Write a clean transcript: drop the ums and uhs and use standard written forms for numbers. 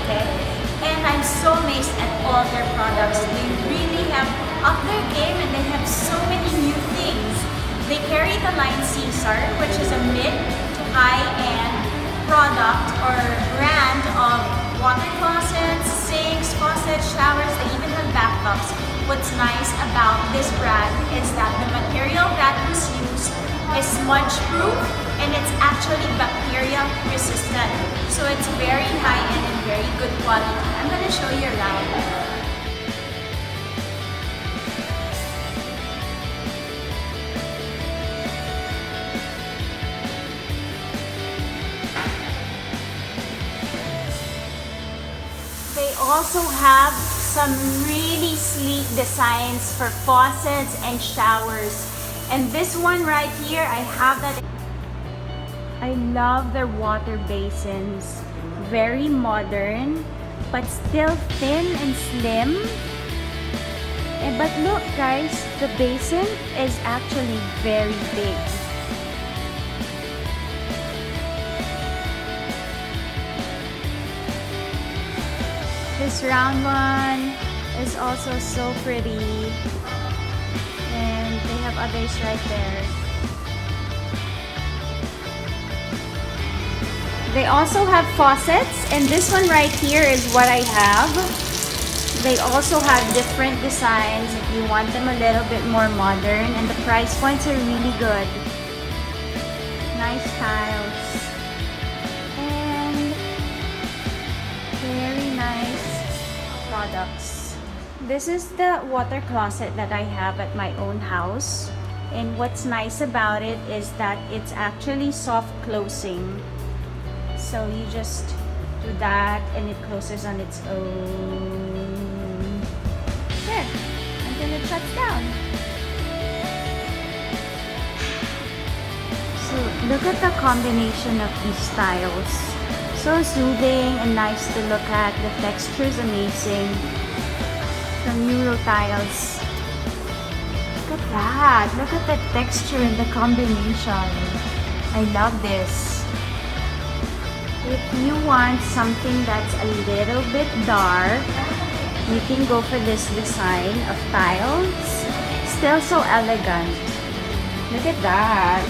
Okay? And I'm so amazed at all their products. They really have up their game and they have so many new things. They carry the line Caesar, which is a mid to high-end product or brand of water closets, sinks, faucets, showers. They even have bathtubs. What's nice about this brand is that the material that was used is smudge-proof and it's actually bacteria resistant. So it's very high-end and very good quality. I'm going to show you around. They also have some really sleek designs for faucets and showers. And this one right here, I have that. I love their water basins. Very modern, but still thin and slim. But look guys, the basin is actually very big. This round one is also so pretty. And they have others right there. They also have faucets, and this one right here is what I have. They also have different designs if you want them a little bit more modern, and the price points are really good. Nice tiles. And very nice products. This is the water closet that I have at my own house. And what's nice about it is that it's actually soft closing. So you just do that and it closes on its own. There, until it shuts down. So look at the combination of these tiles. So soothing and nice to look at. The texture is amazing. From Eurotiles. Look at that. Look at the texture and the combination. I love this. If you want something that's a little bit dark, you can go for this design of tiles. Still so elegant. Look at that.